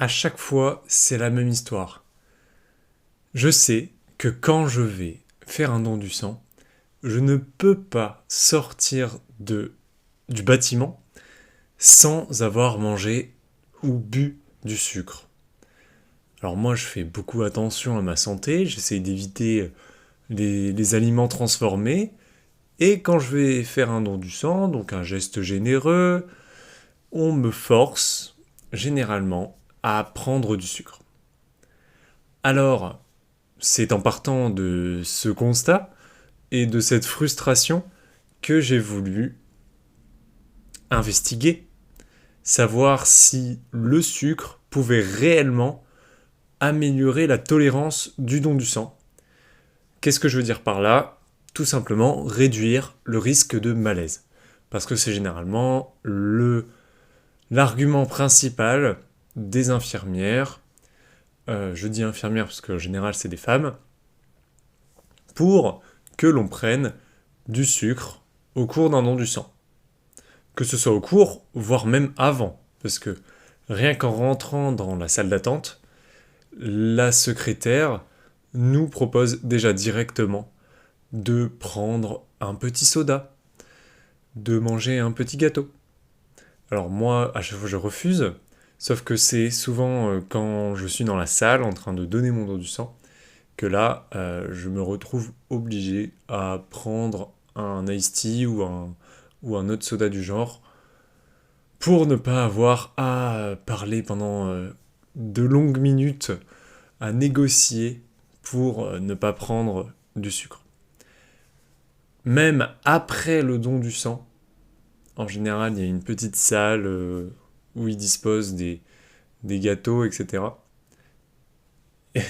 À chaque fois, c'est la même histoire. Je sais que quand je vais faire un don du sang, je ne peux pas sortir du bâtiment sans avoir mangé ou bu du sucre. Alors moi, je fais beaucoup attention à ma santé, j'essaye d'éviter les aliments transformés, et quand je vais faire un don du sang, donc un geste généreux, on me force, généralement, à prendre du sucre. Alors, c'est en partant de ce constat et de cette frustration que j'ai voulu investiguer, savoir si le sucre pouvait réellement améliorer la tolérance du don du sang. Qu'est-ce que je veux dire par là? Tout simplement réduire le risque de malaise. Parce que c'est généralement l'argument principal des infirmières, je dis infirmières parce qu'en général c'est des femmes, pour que l'on prenne du sucre au cours d'un don du sang. Que ce soit au cours, voire même avant. Parce que rien qu'en rentrant dans la salle d'attente, la secrétaire nous propose déjà directement de prendre un petit soda, de manger un petit gâteau. Alors moi, à chaque fois, je refuse, sauf que c'est souvent quand je suis dans la salle en train de donner mon don du sang, que là, je me retrouve obligé à prendre un iced tea ou un autre soda du genre, pour ne pas avoir à parler pendant de longues minutes, à négocier pour ne pas prendre du sucre. Même après le don du sang, en général, il y a une petite salle où ils disposent des gâteaux, etc.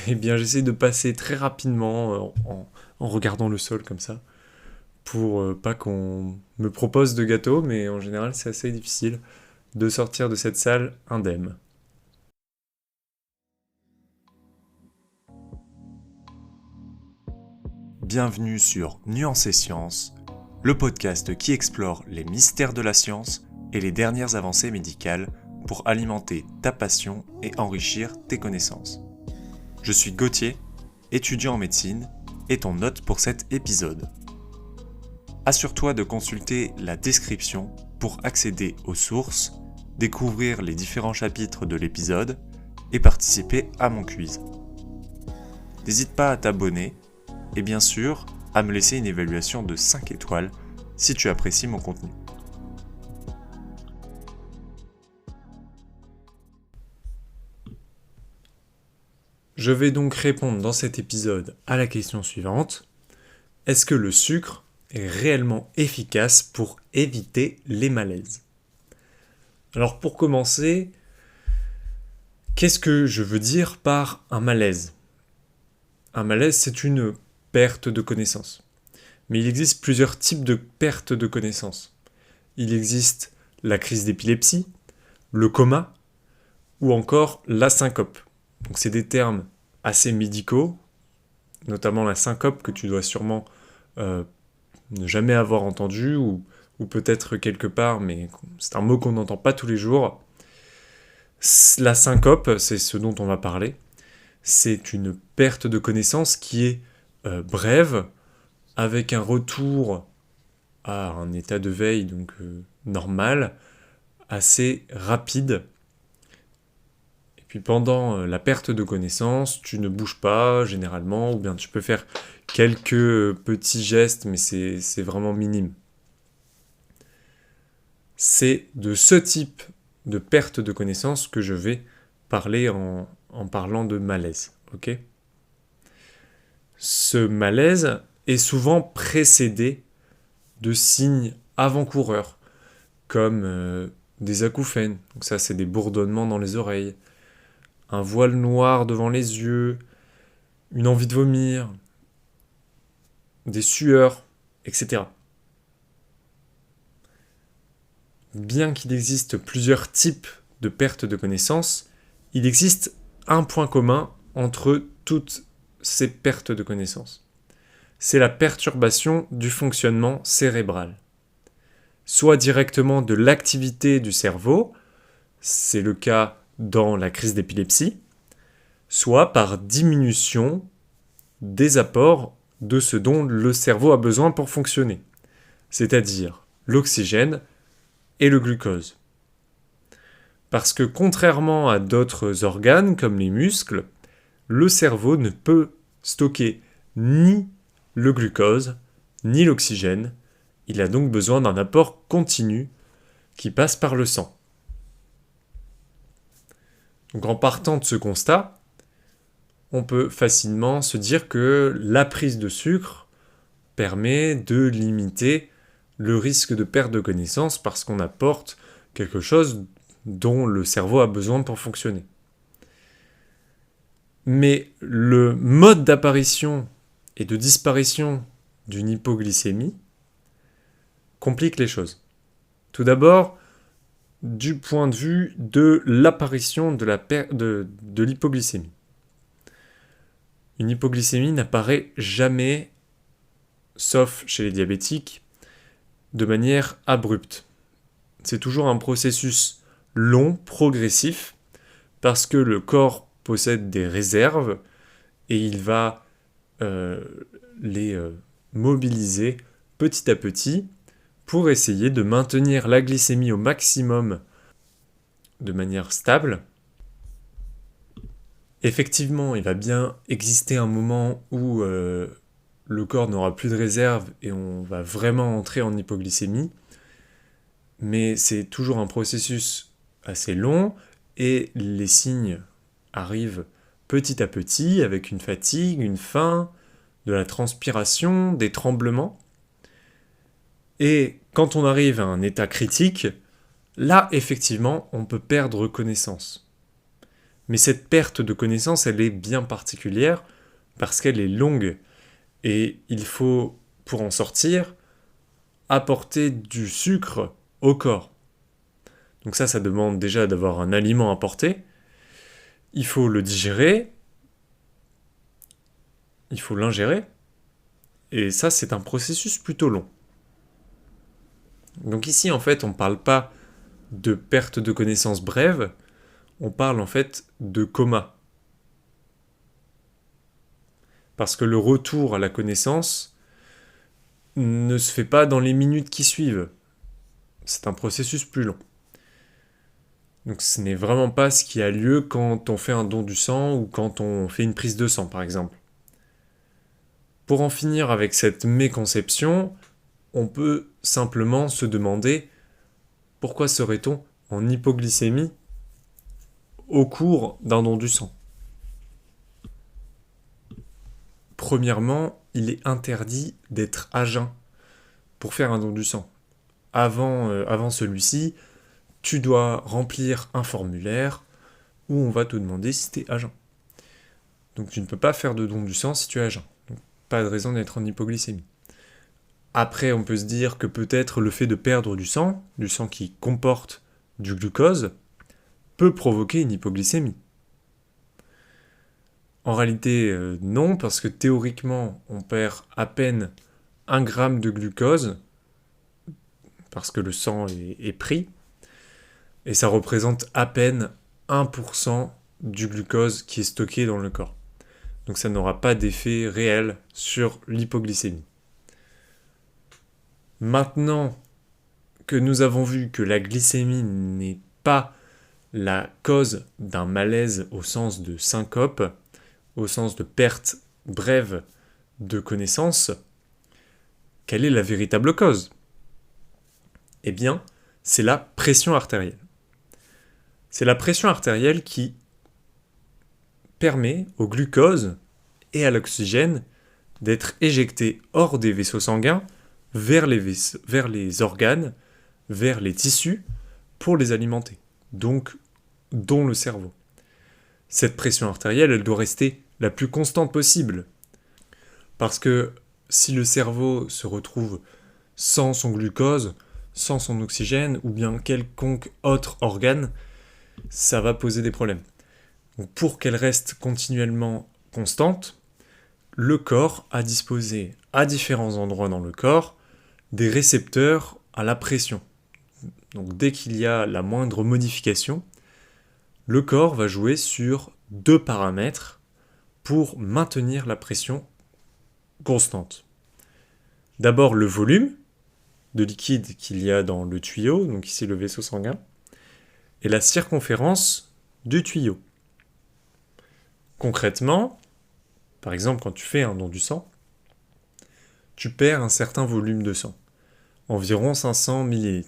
Et bien, j'essaie de passer très rapidement en regardant le sol comme ça, pour pas qu'on me propose de gâteaux, mais en général, c'est assez difficile de sortir de cette salle indemne. Bienvenue sur Nuance et Science, le podcast qui explore les mystères de la science et les dernières avancées médicales pour alimenter ta passion et enrichir tes connaissances. Je suis Gauthier, étudiant en médecine, et ton hôte pour cet épisode. Assure-toi de consulter la description pour accéder aux sources, découvrir les différents chapitres de l'épisode et participer à mon quiz. N'hésite pas à t'abonner et bien sûr à me laisser une évaluation de 5 étoiles si tu apprécies mon contenu. Je vais donc répondre dans cet épisode à la question suivante. Est-ce que le sucre est réellement efficace pour éviter les malaises? Alors pour commencer, qu'est-ce que je veux dire par un malaise? Un malaise, c'est une perte de connaissance. Mais il existe plusieurs types de perte de connaissance. Il existe la crise d'épilepsie, le coma ou encore la syncope. Donc c'est des termes assez médicaux, notamment la syncope que tu dois sûrement ne jamais avoir entendu ou peut-être quelque part, mais c'est un mot qu'on n'entend pas tous les jours. La syncope, c'est ce dont on va parler. C'est une perte de connaissance qui est brève, avec un retour à un état de veille donc normal, assez rapide. Et puis pendant la perte de connaissance, tu ne bouges pas généralement, ou bien tu peux faire quelques petits gestes, mais c'est vraiment minime. C'est de ce type de perte de connaissance que je vais parler en parlant de malaise. Ok ? Ce malaise est souvent précédé de signes avant-coureurs, comme des acouphènes, donc ça c'est des bourdonnements dans les oreilles, un voile noir devant les yeux, une envie de vomir, des sueurs, etc. Bien qu'il existe plusieurs types de perte de connaissance, il existe un point commun entre toutes ces pertes de connaissance. C'est la perturbation du fonctionnement cérébral. Soit directement de l'activité du cerveau, c'est le cas dans la crise d'épilepsie, soit par diminution des apports de ce dont le cerveau a besoin pour fonctionner, c'est-à-dire l'oxygène et le glucose. Parce que contrairement à d'autres organes comme les muscles, le cerveau ne peut stocker ni le glucose ni l'oxygène. Il a donc besoin d'un apport continu qui passe par le sang. Donc en partant de ce constat, on peut facilement se dire que la prise de sucre permet de limiter le risque de perte de connaissance parce qu'on apporte quelque chose dont le cerveau a besoin pour fonctionner. Mais le mode d'apparition et de disparition d'une hypoglycémie complique les choses. Tout d'abord, du point de vue de l'apparition de l'hypoglycémie. Une hypoglycémie n'apparaît jamais, sauf chez les diabétiques, de manière abrupte. C'est toujours un processus long, progressif, parce que le corps possède des réserves et il va les mobiliser petit à petit pour essayer de maintenir la glycémie au maximum de manière stable. Effectivement, il va bien exister un moment où le corps n'aura plus de réserve et on va vraiment entrer en hypoglycémie, mais c'est toujours un processus assez long et les signes arrivent petit à petit avec une fatigue, une faim, de la transpiration, des tremblements. Et quand on arrive à un état critique, là, effectivement, on peut perdre connaissance. Mais cette perte de connaissance, elle est bien particulière parce qu'elle est longue. Et il faut, pour en sortir, apporter du sucre au corps. Donc ça demande déjà d'avoir un aliment apporté. Il faut le digérer. Il faut l'ingérer. Et ça, c'est un processus plutôt long. Donc ici, en fait, on ne parle pas de perte de connaissance brève, on parle en fait de coma. Parce que le retour à la connaissance ne se fait pas dans les minutes qui suivent. C'est un processus plus long. Donc ce n'est vraiment pas ce qui a lieu quand on fait un don du sang ou quand on fait une prise de sang, par exemple. Pour en finir avec cette méconception, on peut simplement se demander pourquoi serait-on en hypoglycémie au cours d'un don du sang. Premièrement, il est interdit d'être à jeun pour faire un don du sang. Avant celui-ci, tu dois remplir un formulaire où on va te demander si tu es à jeun. Donc tu ne peux pas faire de don du sang si tu es à jeun. Donc, pas de raison d'être en hypoglycémie. Après, on peut se dire que peut-être le fait de perdre du sang qui comporte du glucose, peut provoquer une hypoglycémie. En réalité, non, parce que théoriquement, on perd à peine 1 gramme de glucose, parce que le sang est pris, et ça représente à peine 1% du glucose qui est stocké dans le corps. Donc ça n'aura pas d'effet réel sur l'hypoglycémie. Maintenant que nous avons vu que la glycémie n'est pas la cause d'un malaise au sens de syncope, au sens de perte brève de connaissance, quelle est la véritable cause ? Eh bien, c'est la pression artérielle. C'est la pression artérielle qui permet au glucose et à l'oxygène d'être éjectés hors des vaisseaux sanguins vers les organes, vers les tissus, pour les alimenter, donc dont le cerveau. Cette pression artérielle, elle doit rester la plus constante possible, parce que si le cerveau se retrouve sans son glucose, sans son oxygène, ou bien quelconque autre organe, ça va poser des problèmes. Donc pour qu'elle reste continuellement constante, le corps a disposé à différents endroits dans le corps des récepteurs à la pression. Donc dès qu'il y a la moindre modification, le corps va jouer sur deux paramètres pour maintenir la pression constante. D'abord le volume de liquide qu'il y a dans le tuyau, donc ici le vaisseau sanguin, et la circonférence du tuyau. Concrètement, par exemple quand tu fais un don du sang, tu perds un certain volume de sang, environ 500 ml.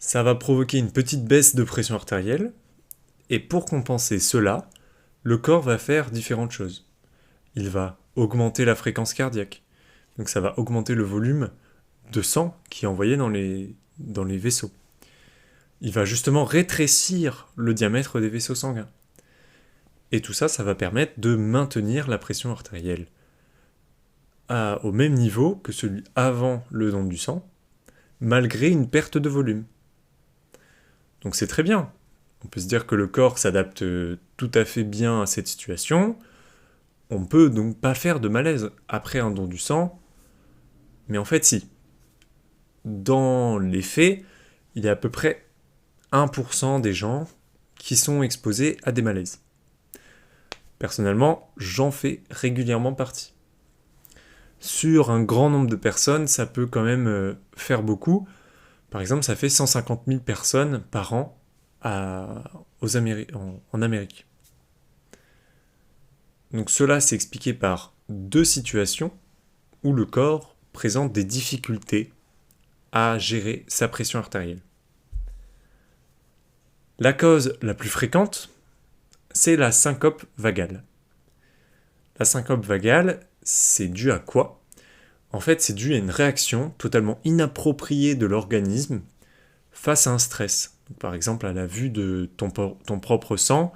Ça va provoquer une petite baisse de pression artérielle, et pour compenser cela, le corps va faire différentes choses. Il va augmenter la fréquence cardiaque, donc ça va augmenter le volume de sang qui est envoyé dans les vaisseaux. Il va justement rétrécir le diamètre des vaisseaux sanguins. Et tout ça, ça va permettre de maintenir la pression artérielle au même niveau que celui avant le don du sang, malgré une perte de volume. Donc c'est très bien. On peut se dire que le corps s'adapte tout à fait bien à cette situation. On ne peut donc pas faire de malaise après un don du sang, mais en fait si. Dans les faits, il y a à peu près 1% des gens qui sont exposés à des malaises. Personnellement, j'en fais régulièrement partie. Sur un grand nombre de personnes, ça peut quand même faire beaucoup. Par exemple, ça fait 150 000 personnes par an en Amérique. Donc cela s'est expliqué par deux situations où le corps présente des difficultés à gérer sa pression artérielle. La cause la plus fréquente, c'est la syncope vagale. La syncope vagale, c'est dû à quoi ? En fait, c'est dû à une réaction totalement inappropriée de l'organisme face à un stress. Par exemple, à la vue de ton propre sang,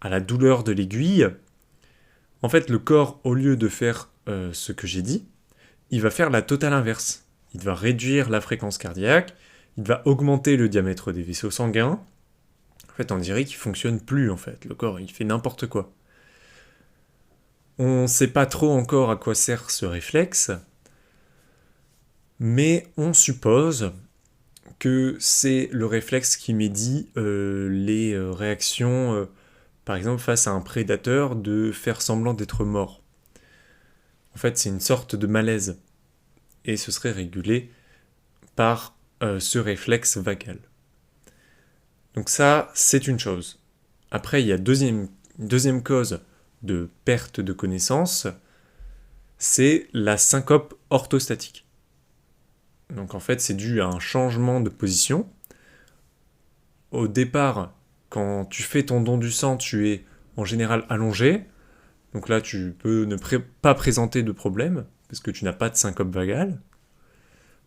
à la douleur de l'aiguille. En fait, le corps, au lieu de faire ce que j'ai dit, il va faire la totale inverse. Il va réduire la fréquence cardiaque, il va augmenter le diamètre des vaisseaux sanguins. En fait, on dirait qu'il ne fonctionne plus, en fait. Le corps, il fait n'importe quoi. On ne sait pas trop encore à quoi sert ce réflexe, mais on suppose que c'est le réflexe qui médit les réactions, par exemple face à un prédateur, de faire semblant d'être mort. En fait, c'est une sorte de malaise, et ce serait régulé par ce réflexe vagal. Donc ça, c'est une chose. Après, il y a une deuxième cause de perte de connaissance, c'est la syncope orthostatique. Donc en fait, c'est dû à un changement de position. Au départ, quand tu fais ton don du sang, tu es en général allongé. Donc là, tu peux ne pas présenter de problème, parce que tu n'as pas de syncope vagale.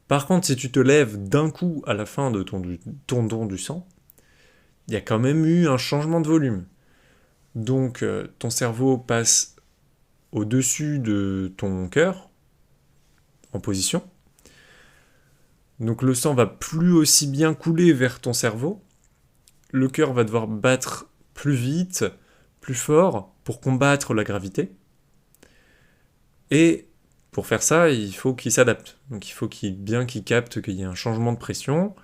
Par contre, si tu te lèves d'un coup à la fin de ton don du sang, il y a quand même eu un changement de volume. Donc ton cerveau passe au-dessus de ton cœur, en position. Donc le sang va plus aussi bien couler vers ton cerveau. Le cœur va devoir battre plus vite, plus fort, pour combattre la gravité. Et pour faire ça, il faut qu'il s'adapte. Donc il faut qu'il capte qu'il y a un changement de pression.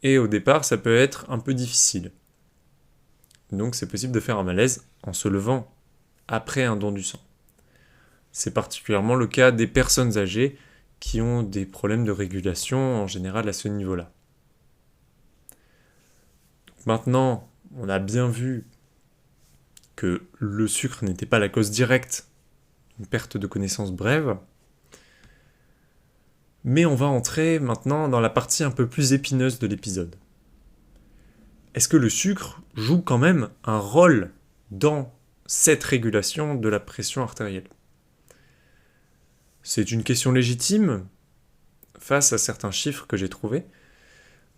Et au départ, ça peut être un peu difficile. Donc c'est possible de faire un malaise en se levant après un don du sang. C'est particulièrement le cas des personnes âgées qui ont des problèmes de régulation en général à ce niveau-là. Donc maintenant, on a bien vu que le sucre n'était pas la cause directe d'une perte de connaissance brève, mais on va entrer maintenant dans la partie un peu plus épineuse de l'épisode. Est-ce que le sucre joue quand même un rôle dans cette régulation de la pression artérielle ? C'est une question légitime face à certains chiffres que j'ai trouvés,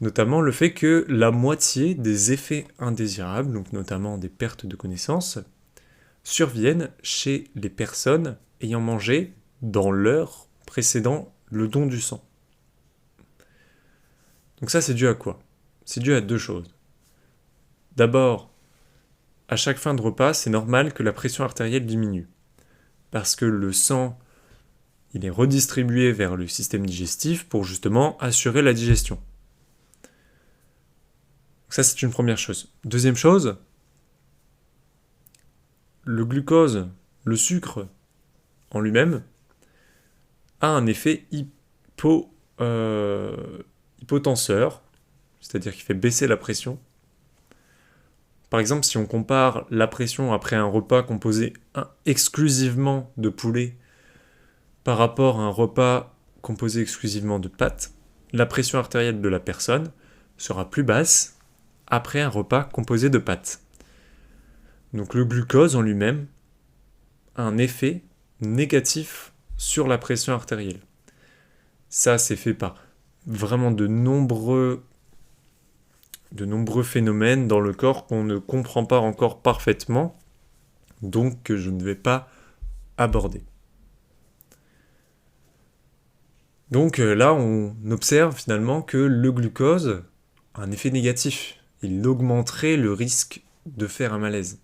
notamment le fait que la moitié des effets indésirables, donc notamment des pertes de connaissance, surviennent chez les personnes ayant mangé dans l'heure précédant le don du sang. Donc ça, c'est dû à quoi ? C'est dû à deux choses. D'abord, à chaque fin de repas, c'est normal que la pression artérielle diminue, parce que le sang, il est redistribué vers le système digestif pour justement assurer la digestion. Donc ça, c'est une première chose. Deuxième chose, le glucose, le sucre en lui-même, a un effet hypotenseur, c'est-à-dire qu'il fait baisser la pression. Par exemple, si on compare la pression après un repas composé exclusivement de poulet par rapport à un repas composé exclusivement de pâtes, la pression artérielle de la personne sera plus basse après un repas composé de pâtes. Donc le glucose en lui-même a un effet négatif sur la pression artérielle. Ça, c'est fait par vraiment de nombreux phénomènes dans le corps qu'on ne comprend pas encore parfaitement, donc que je ne vais pas aborder. Donc là, on observe finalement que le glucose a un effet négatif. Il augmenterait le risque de faire un malaise.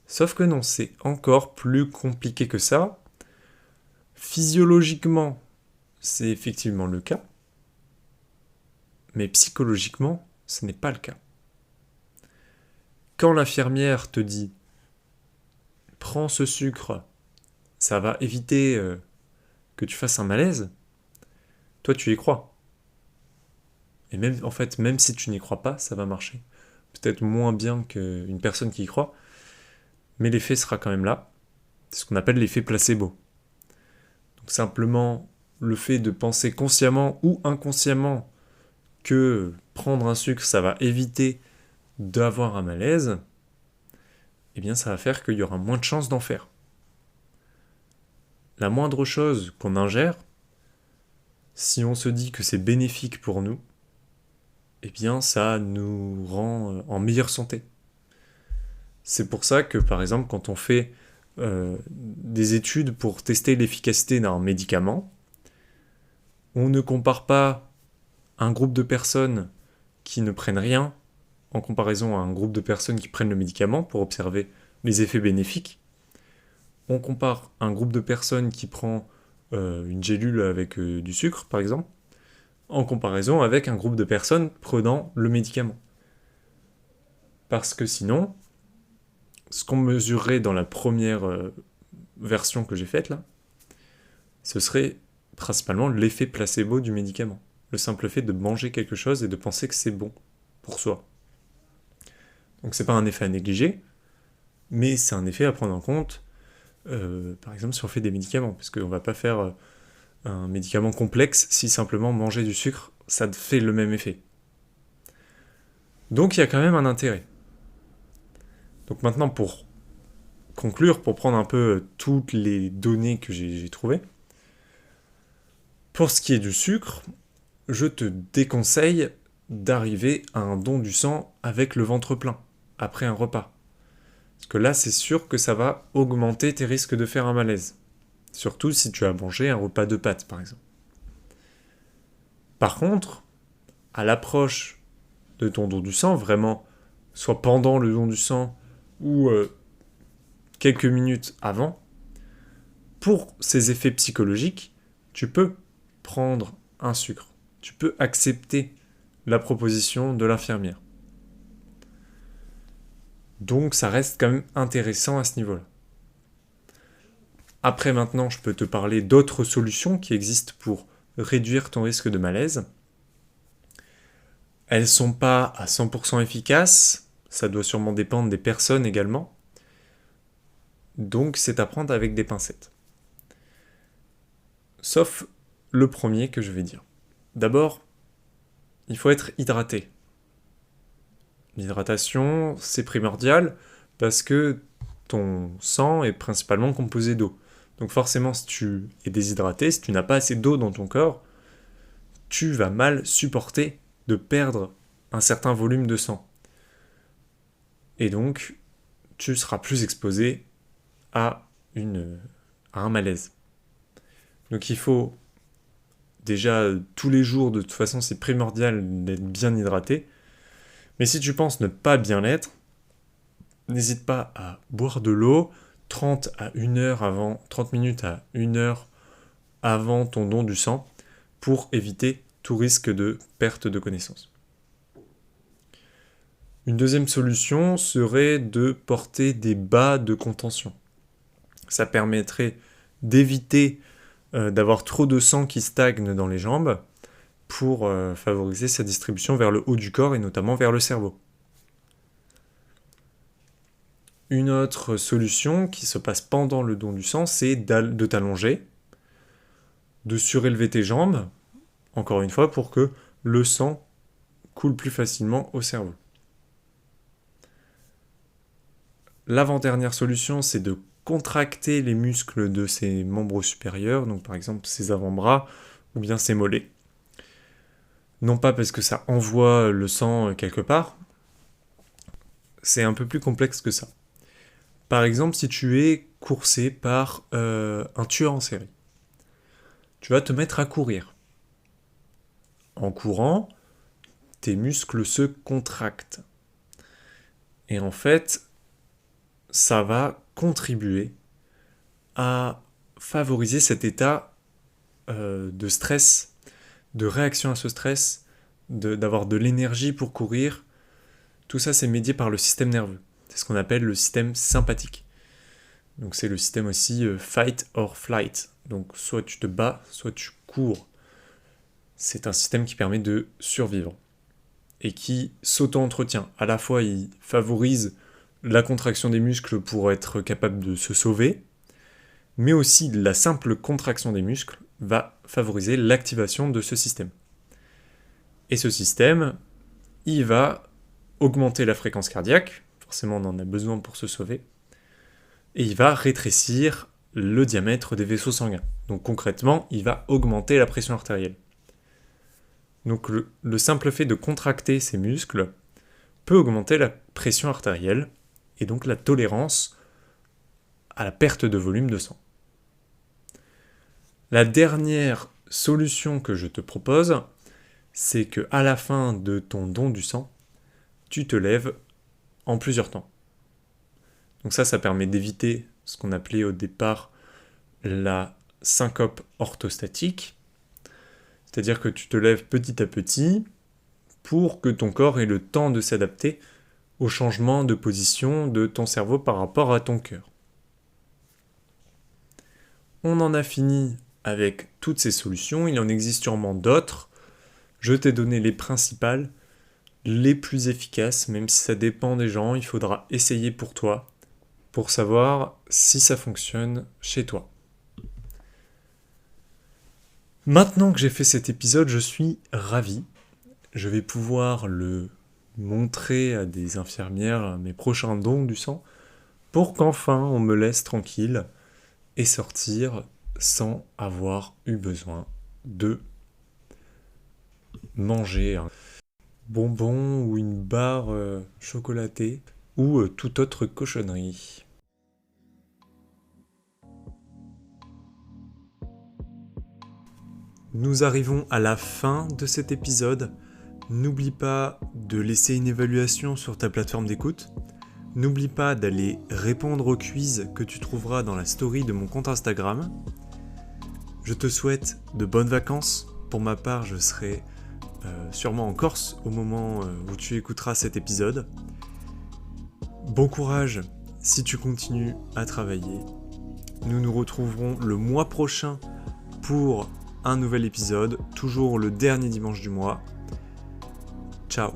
Sauf que non, c'est encore plus compliqué que ça. Physiologiquement, c'est effectivement le cas, mais psychologiquement, ce n'est pas le cas. Quand l'infirmière te dit « prends ce sucre, ça va éviter que tu fasses un malaise », toi tu y crois. Et même, en fait, même si tu n'y crois pas, ça va marcher. Peut-être moins bien qu'une personne qui y croit, mais l'effet sera quand même là. C'est ce qu'on appelle l'effet placebo. Donc simplement, le fait de penser consciemment ou inconsciemment que prendre un sucre, ça va éviter d'avoir un malaise, eh bien ça va faire qu'il y aura moins de chances d'en faire. La moindre chose qu'on ingère, si on se dit que c'est bénéfique pour nous, eh bien ça nous rend en meilleure santé. C'est pour ça que par exemple quand on fait des études pour tester l'efficacité d'un médicament, on ne compare pas un groupe de personnes qui ne prennent rien en comparaison à un groupe de personnes qui prennent le médicament pour observer les effets bénéfiques. On compare un groupe de personnes qui prend une gélule avec du sucre, par exemple, en comparaison avec un groupe de personnes prenant le médicament. Parce que sinon, ce qu'on mesurerait dans la première version que j'ai faite là, ce serait principalement l'effet placebo du médicament. Le simple fait de manger quelque chose et de penser que c'est bon pour soi. Donc c'est pas un effet à négliger, mais c'est un effet à prendre en compte, par exemple si on fait des médicaments, parce qu'on va pas faire un médicament complexe si simplement manger du sucre, ça fait le même effet. Donc il y a quand même un intérêt. Donc maintenant pour conclure, pour prendre un peu toutes les données que j'ai trouvées, pour ce qui est du sucre, je te déconseille d'arriver à un don du sang avec le ventre plein, après un repas. Parce que là, c'est sûr que ça va augmenter tes risques de faire un malaise. Surtout si tu as mangé un repas de pâtes, par exemple. Par contre, à l'approche de ton don du sang, vraiment, soit pendant le don du sang ou quelques minutes avant, pour ces effets psychologiques, tu peux prendre un sucre. Tu peux accepter la proposition de l'infirmière. Donc ça reste quand même intéressant à ce niveau-là. Après maintenant, je peux te parler d'autres solutions qui existent pour réduire ton risque de malaise. Elles ne sont pas à 100% efficaces, ça doit sûrement dépendre des personnes également. Donc c'est à prendre avec des pincettes. Sauf le premier que je vais dire. D'abord, il faut être hydraté. L'hydratation, c'est primordial parce que ton sang est principalement composé d'eau. Donc forcément, si tu es déshydraté, si tu n'as pas assez d'eau dans ton corps, tu vas mal supporter de perdre un certain volume de sang. Et donc, tu seras plus exposé à un malaise. Donc il faut déjà tous les jours, de toute façon, c'est primordial d'être bien hydraté. Mais si tu penses ne pas bien l'être, n'hésite pas à boire de l'eau 30 minutes à 1 heure avant ton don du sang pour éviter tout risque de perte de connaissance. Une deuxième solution serait de porter des bas de contention. Ça permettrait d'éviter d'avoir trop de sang qui stagne dans les jambes pour favoriser sa distribution vers le haut du corps et notamment vers le cerveau. Une autre solution qui se passe pendant le don du sang, c'est de t'allonger, de surélever tes jambes, encore une fois, pour que le sang coule plus facilement au cerveau. L'avant-dernière solution, c'est de contracter les muscles de ses membres supérieurs, donc par exemple ses avant-bras ou bien ses mollets. Non pas parce que ça envoie le sang quelque part, c'est un peu plus complexe que ça. Par exemple, si tu es coursé par un tueur en série, tu vas te mettre à courir. En courant, tes muscles se contractent. Et en fait, ça va contribuer à favoriser cet état de stress, de réaction à ce stress, d'avoir de l'énergie pour courir. Tout ça, c'est médié par le système nerveux. C'est ce qu'on appelle le système sympathique. Donc c'est le système aussi fight or flight. Donc soit tu te bats, soit tu cours. C'est un système qui permet de survivre et qui s'auto-entretient. À la fois, il favorise la contraction des muscles pour être capable de se sauver, mais aussi la simple contraction des muscles va favoriser l'activation de ce système. Et ce système, il va augmenter la fréquence cardiaque, forcément on en a besoin pour se sauver, et il va rétrécir le diamètre des vaisseaux sanguins. Donc concrètement, il va augmenter la pression artérielle. Donc le simple fait de contracter ces muscles peut augmenter la pression artérielle et donc la tolérance à la perte de volume de sang. La dernière solution que je te propose, c'est qu'à la fin de ton don du sang, tu te lèves en plusieurs temps. Donc ça permet d'éviter ce qu'on appelait au départ la syncope orthostatique, c'est-à-dire que tu te lèves petit à petit pour que ton corps ait le temps de s'adapter au changement de position de ton cerveau par rapport à ton cœur. On en a fini avec toutes ces solutions, il en existe sûrement d'autres. Je t'ai donné les principales, les plus efficaces, même si ça dépend des gens, il faudra essayer pour toi, pour savoir si ça fonctionne chez toi. Maintenant que j'ai fait cet épisode, je suis ravi. Je vais pouvoir le montrer à des infirmières, à mes prochains dons du sang, pour qu'enfin on me laisse tranquille et sortir sans avoir eu besoin de manger un bonbon ou une barre chocolatée ou toute autre cochonnerie. Nous arrivons à la fin de cet épisode. N'oublie pas de laisser une évaluation sur ta plateforme d'écoute. N'oublie pas d'aller répondre au quiz que tu trouveras dans la story de mon compte Instagram. Je te souhaite de bonnes vacances. Pour ma part, je serai sûrement en Corse au moment où tu écouteras cet épisode. Bon courage si tu continues à travailler. Nous nous retrouverons le mois prochain pour un nouvel épisode, toujours le dernier dimanche du mois. Ciao.